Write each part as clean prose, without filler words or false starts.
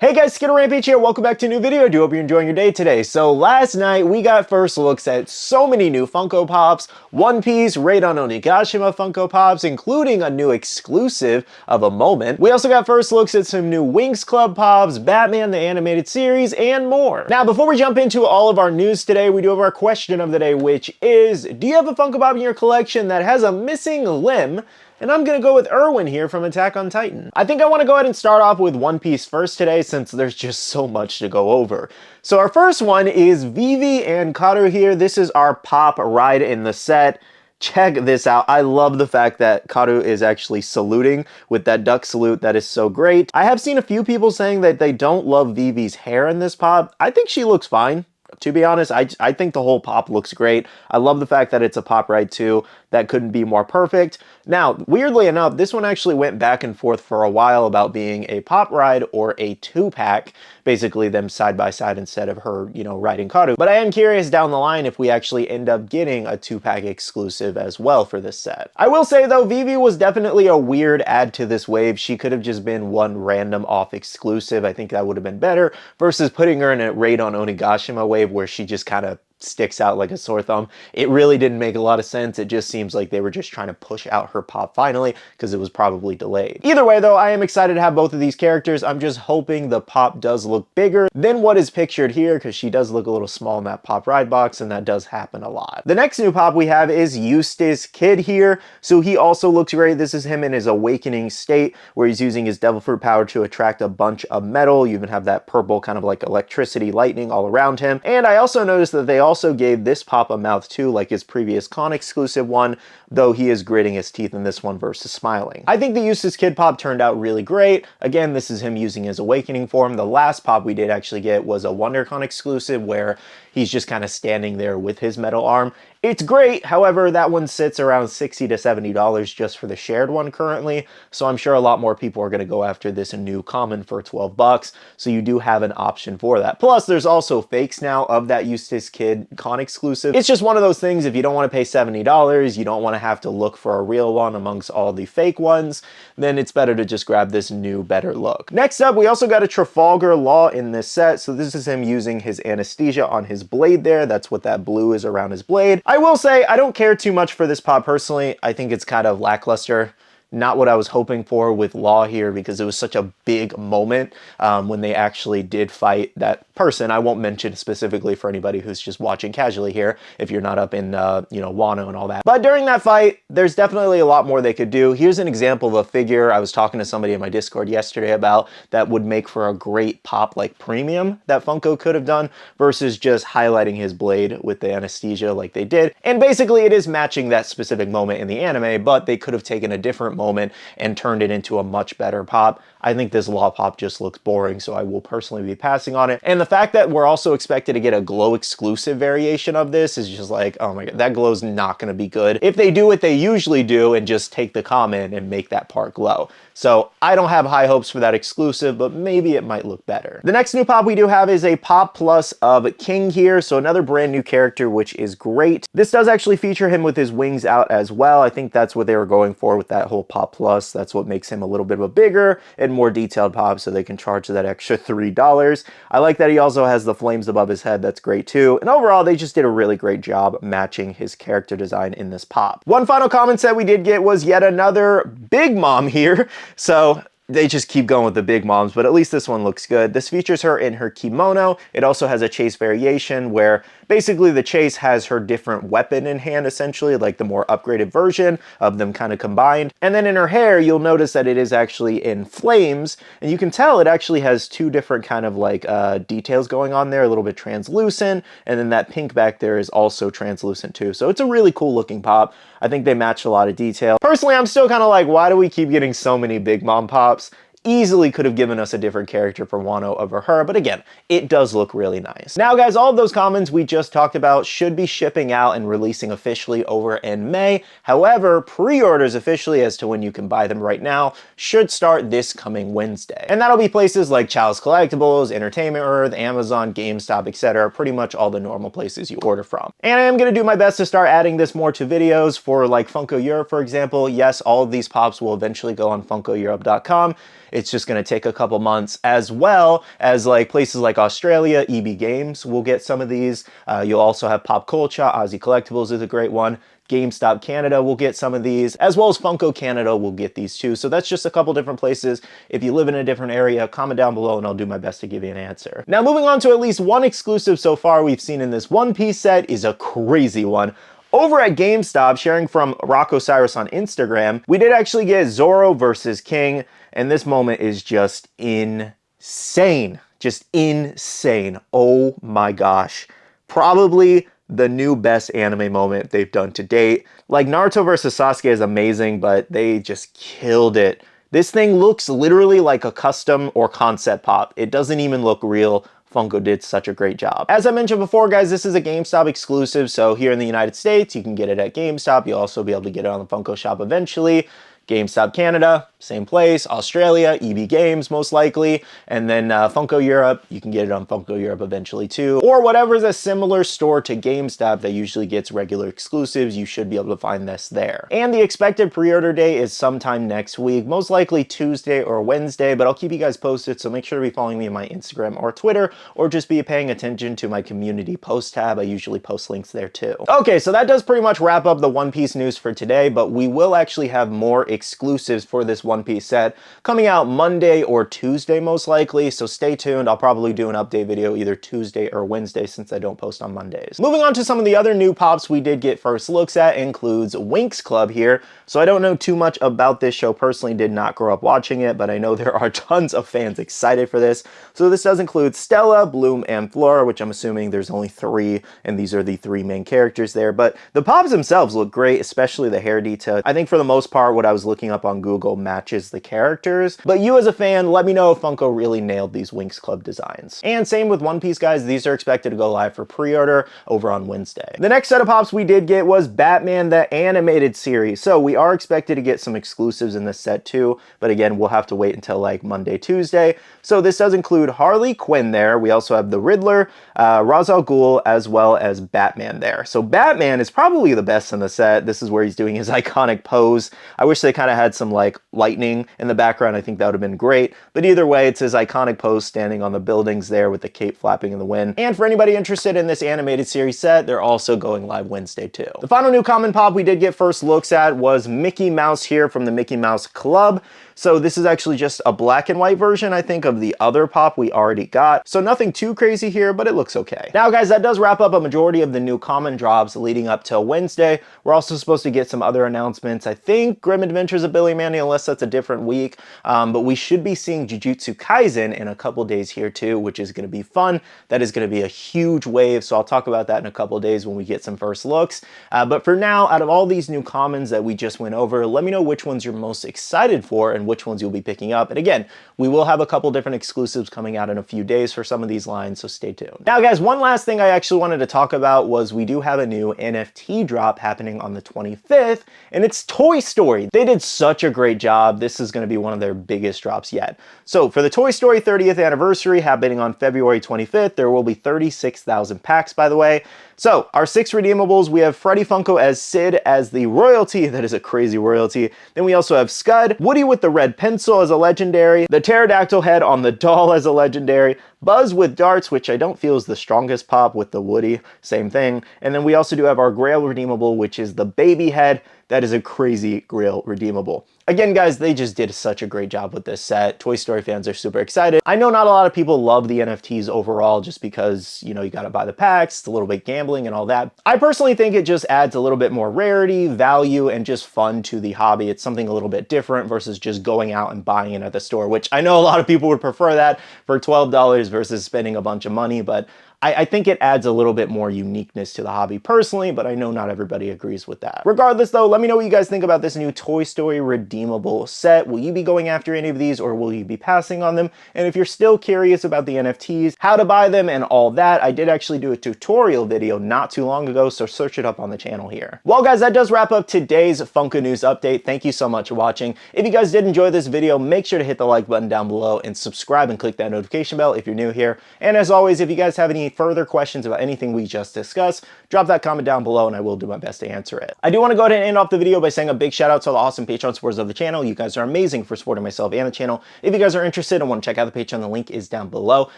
Hey guys, SkittleRampage here. Welcome back to a new video. I do hope you're enjoying your day today. So last night we got first looks at so many new Funko Pops, One Piece, Raid on Onigashima Funko Pops, including a new exclusive of a moment. We also got first looks at some new Winx Club Pops, Batman the Animated Series, and more. Now before we jump into all of our news today, we do have our question of the day, which is, do you have a Funko Pop in your collection that has a missing limb? And I'm gonna go with Erwin here from Attack on Titan. I think I wanna go ahead and start off with One Piece first today since there's just so much to go over. So our first one is Vivi and Karu here. This is our pop ride in the set. Check this out. I love the fact that Karu is actually saluting with that duck salute. That is so great. I have seen a few people saying that they don't love Vivi's hair in this pop. I think she looks fine. To be honest, I think the whole pop looks great. I love the fact that it's a pop ride too. That couldn't be more perfect. Now, weirdly enough, this one actually went back and forth for a while about being a pop ride or a two-pack, basically them side by side instead of her, riding Karu. But I am curious down the line if we actually end up getting a two-pack exclusive as well for this set. I will say though, Vivi was definitely a weird add to this wave. She could have just been one random off exclusive. I think that would have been better versus putting her in a Raid on Onigashima wave where she just kind of sticks out like a sore thumb. It really didn't make a lot of sense. It just seems like they were just trying to push out her pop finally because it was probably delayed. Either way though, I am excited to have both of these characters. I'm just hoping the pop does look bigger than what is pictured here because she does look a little small in that pop ride box, and that does happen a lot. The next new pop we have is Eustace Kid here. So he also looks great. This is him in his awakening state where he's using his devil fruit power to attract a bunch of metal. You even have that purple kind of like electricity lightning all around him. And I also noticed that they also gave this pop a mouth too, like his previous con exclusive one, though he is gritting his teeth in this one versus smiling. I think the Eustace Kid pop turned out really great. Again, this is him using his awakening form. The last pop we did actually get was a WonderCon exclusive where he's just kind of standing there with his metal arm. It's great, however, that one sits around $60 to $70 just for the shared one currently, so I'm sure a lot more people are going to go after this new common for 12 bucks, so you do have an option for that. Plus, there's also fakes now of that Eustace Kid con exclusive. It's just one of those things, if you don't want to pay $70, you don't want to have to look for a real one amongst all the fake ones, then it's better to just grab this new, better look. Next up, we also got a Trafalgar Law in this set, so this is him using his anesthesia on his blade there. That's what that blue is around his blade. I will say, I don't care too much for this pop personally. I think it's kind of lackluster. Not what I was hoping for with Law here because it was such a big moment when they actually did fight that person. I won't mention specifically for anybody who's just watching casually here if you're not up in, Wano and all that. But during that fight, there's definitely a lot more they could do. Here's an example of a figure I was talking to somebody in my Discord yesterday about that would make for a great pop like premium that Funko could have done versus just highlighting his blade with the anesthesia like they did. And basically it is matching that specific moment in the anime, but they could have taken a different moment and turned it into a much better pop. I think this Law pop just looks boring, so I will personally be passing on it. And the fact that we're also expected to get a glow exclusive variation of this is just like, oh my god, that glow's not going to be good if they do what they usually do and just take the common and make that part glow. So I don't have high hopes for that exclusive, but maybe it might look better. The next new pop we do have is a pop plus of King here, so another brand new character, which is great. This does actually feature him with his wings out as well. I think that's what they were going for with that whole pop plus. That's what makes him a little bit of a bigger and more detailed pop, so they can charge that extra $3. I like that he also has the flames above his head. That's great too. And overall, they just did a really great job matching his character design in this pop. One final comment that we did get was yet another Big Mom here. So they just keep going with the big moms, but at least this one looks good. This features her in her kimono. It also has a chase variation where basically the chase has her different weapon in hand, essentially, like the more upgraded version of them kind of combined. And then in her hair, you'll notice that it is actually in flames, and you can tell it actually has two different kind of like details going on there, a little bit translucent, and then that pink back there is also translucent too. So it's a really cool looking pop. I think they match a lot of detail. Personally, I'm still kind of like, why do we keep getting so many Big Mom pops? Easily could have given us a different character for Wano over her, but again, it does look really nice. Now guys, all of those commons we just talked about should be shipping out and releasing officially over in May. However, pre-orders officially as to when you can buy them right now should start this coming Wednesday. And that'll be places like Chow's Collectibles, Entertainment Earth, Amazon, GameStop, etc. Pretty much all the normal places you order from. And I am going to do my best to start adding this more to videos for like Funko Europe, for example. Yes, all of these pops will eventually go on FunkoEurope.com. It's just going to take a couple months, as well as like places like Australia, EB Games will get some of these. You'll also have Pop Culture, Aussie Collectibles is a great one. GameStop Canada will get some of these, as well as Funko Canada will get these too. So that's just a couple different places. If you live in a different area, comment down below and I'll do my best to give you an answer. Now moving on to at least one exclusive so far we've seen in this One Piece set is a crazy one. Over at GameStop, sharing from Rocco Cyrus on Instagram, we did actually get Zoro versus King, and this moment is just insane. Just insane. Oh my gosh. Probably the new best anime moment they've done to date. Like, Naruto versus Sasuke is amazing, but they just killed it. This thing looks literally like a custom or concept pop. It doesn't even look real. Funko did such a great job. As I mentioned before, guys, this is a GameStop exclusive, so here in the United States, you can get it at GameStop. You'll also be able to get it on the Funko shop eventually. GameStop Canada, same place. Australia, EB Games most likely. And then Funko Europe, you can get it on Funko Europe eventually too. Or whatever's a similar store to GameStop that usually gets regular exclusives, you should be able to find this there. And the expected pre-order day is sometime next week, most likely Tuesday or Wednesday, but I'll keep you guys posted, so make sure to be following me on my Instagram or Twitter, or just be paying attention to my community post tab. I usually post links there too. Okay, so that does pretty much wrap up the One Piece news for today, but we will actually have more exclusives for this One Piece set coming out Monday or Tuesday most likely, so stay tuned. I'll probably do an update video either Tuesday or Wednesday since I don't post on Mondays. Moving on to some of the other new pops we did get first looks at includes Winx Club here. So I don't know too much about this show personally, did not grow up watching it, but I know there are tons of fans excited for this. So this does include Stella, Bloom, and Flora, which I'm assuming there's only 3, and these are the 3 main characters there. But the pops themselves look great, especially the hair detail. I think for the most part, what I was looking up on Google matches the characters. But you as a fan, let me know if Funko really nailed these Winx Club designs. And same with One Piece, guys. These are expected to go live for pre-order over on Wednesday. The next set of pops we did get was Batman the Animated Series. So we are expected to get some exclusives in this set too, but again, we'll have to wait until like Monday, Tuesday. So this does include Harley Quinn there. We also have the Riddler, Ra's al Ghul, as well as Batman there. So Batman is probably the best in the set. This is where he's doing his iconic pose. I wish they kind of had some like lightning in the background. I think that would have been great. But either way, it's his iconic pose standing on the buildings there with the cape flapping in the wind. And for anybody interested in this animated series set, they're also going live Wednesday too. The final new common pop we did get first looks at was Mickey Mouse here from the Mickey Mouse Club. So this is actually just a black and white version, I think, of the other pop we already got. So nothing too crazy here, but it looks okay. Now, guys, that does wrap up a majority of the new common drops leading up till Wednesday. We're also supposed to get some other announcements. I think Grim Adventures of Billy Mandy, unless that's a different week. But we should be seeing Jujutsu Kaisen in a couple days here too, which is going to be fun. That is going to be a huge wave. So I'll talk about that in a couple days when we get some first looks. But for now, out of all these new commons that we just went over, let me know which ones you're most excited for and which ones you'll be picking up. And again, we will have a couple different exclusives coming out in a few days for some of these lines, so stay tuned. Now, guys, one last thing I actually wanted to talk about was we do have a new NFT drop happening on the 25th, and it's Toy Story. They did such a great job. This is going to be one of their biggest drops yet. So for the Toy Story 30th anniversary happening on February 25th, there will be 36,000 packs, by the way. So our 6 redeemables, we have Freddy Funko as Sid as the royalty. That is a crazy royalty. Then we also have Scud, Woody with the red pencil as a legendary, the pterodactyl head on the doll as a legendary, Buzz with darts, which I don't feel is the strongest pop with the Woody, same thing. And then we also do have our Grail redeemable, which is the baby head. That is a crazy Grail redeemable. Again, guys, they just did such a great job with this set. Toy Story fans are super excited. I know not a lot of people love the NFTs overall just because, you know, you gotta buy the packs, it's a little bit gambling and all that. I personally think it just adds a little bit more rarity, value, and just fun to the hobby. It's something a little bit different versus just going out and buying it at the store, which I know a lot of people would prefer that for $12 versus spending a bunch of money, but I think it adds a little bit more uniqueness to the hobby personally, but I know not everybody agrees with that. Regardless though, let me know what you guys think about this new Toy Story redeemable set. Will you be going after any of these or will you be passing on them? And if you're still curious about the NFTs, how to buy them and all that, I did actually do a tutorial video not too long ago, so search it up on the channel here. Well guys, that does wrap up today's Funko News update. Thank you so much for watching. If you guys did enjoy this video, make sure to hit the like button down below and subscribe and click that notification bell if you're new here. And as always, if you guys have any any further questions about anything we just discussed, drop that comment down below and I will do my best to answer it. I do want to go ahead and end off the video by saying a big shout out to all the awesome Patreon supporters of the channel. You guys are amazing for supporting myself and the channel. If you guys are interested and want to check out the Patreon, the link is down below.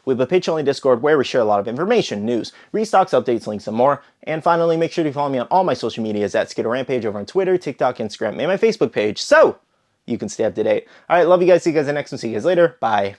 We have a Patreon-only Discord where we share a lot of information, news, restocks, updates, links, and more. And finally, make sure to follow me on all my social medias at SkittleRampage over on Twitter, TikTok, Instagram, and my Facebook page, so you can stay up to date. All right, love you guys. See you guys in the next one. See you guys later. Bye.